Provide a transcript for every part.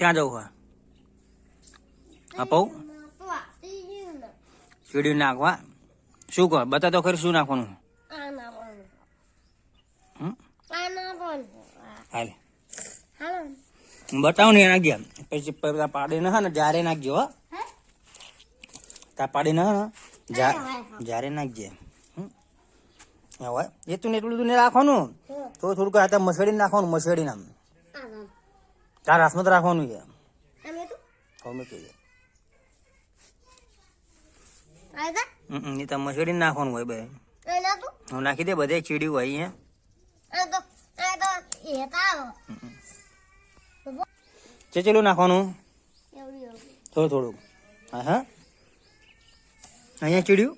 ક્યાં જવું હોય આપવું સીડી નાખવા શું કહો બતા તો ખરી શું નાખવાનું હાલ બતાવો ને એના ગયા પછી પાડી ના ને જ્યારે નાખજો હો તા પાડી ના જ્યારે નાખજે એ તું એટલું બધું રાખવાનું થોડું થોડું હાથે મસળી નાખવાનું મસળી નામ તાર હાથમાં તો રાખવાનું છે એ તો મસળી નાખવાનું હોય ભાઈ હું નાખી દે બધે ચીડ્યું હોય ચેલું નાખવાનું થોડું થોડું હા હા અહીંયા ચીડ્યું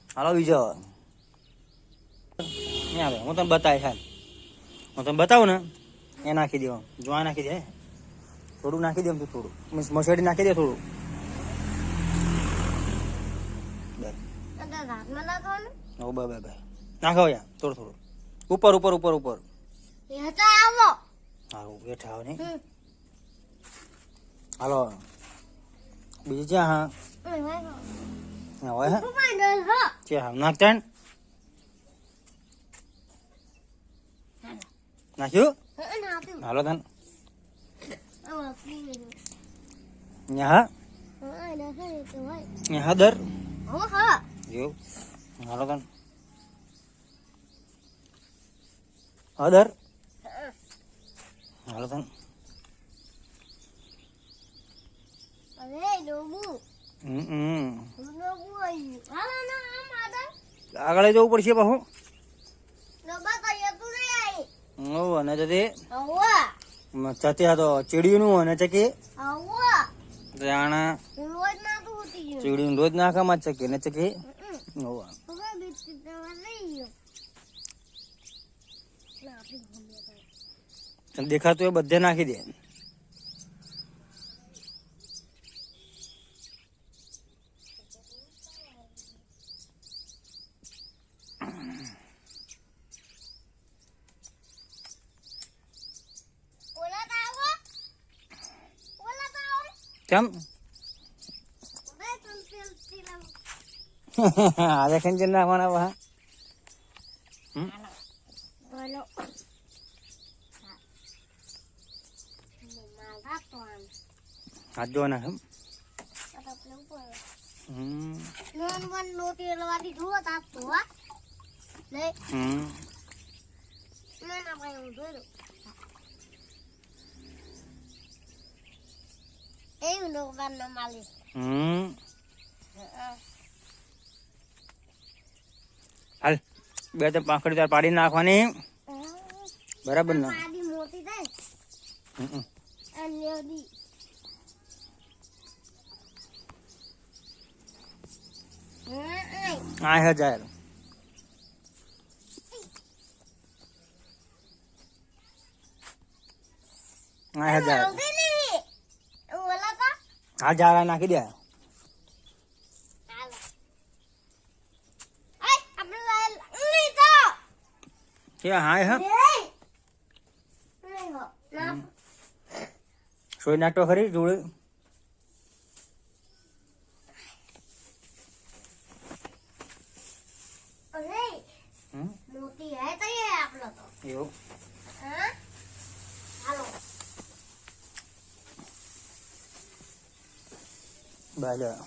હાલો બીજો હું તને બતાવીશ હાલ હું તને બતાવું ને એ નાખી દેવા જોવા નાખી દે થોડું નાખી દે થોડું મસળી નાખી દે થોડું નાખો યાર થોડું થોડું ઉપર ઉપર ઉપર ઉપર બેઠા આવો ને હાલો બીજી જ્યાં હા હોય હા નાખતા નાખ્યું હાલો તન હા દર જો હાલો તન અદર હાલો તન આગળ જવું પડશે બાહુ અને ચતી તો ચીડિયું નું અને ચકી ચીડિયું રોજ નાખામાં ચકી ને ચકી દેખાતું એ બધે નાખી દે કેમ આજે ખંજર નાખવાના વા હાથ જો નાખ હાલ બે તો પાંખડી તાર પાડી નાખવાની બરાબર ને આ હજાર હા જારા નાખી દે હા હા સોય નાખતો ખરી જોડે એવું બસ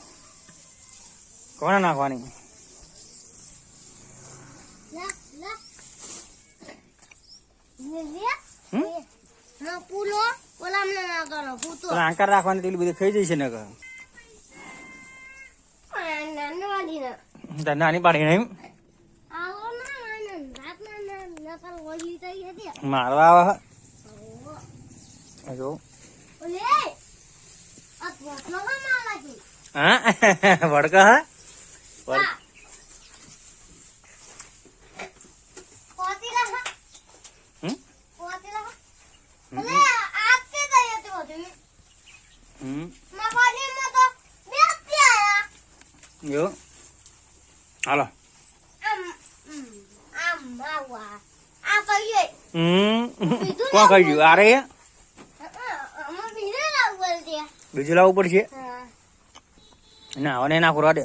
કોને નાખવાની આંકાર રાખવાની તેલી બધી ખાઈ જશે ને નાની પાડી નહીં મારવા આવે જો હા વડકા હા હાલો કોણ ખાઈ ગયું આરે બીજું લાવવું પડશે ના હવે નાખો દે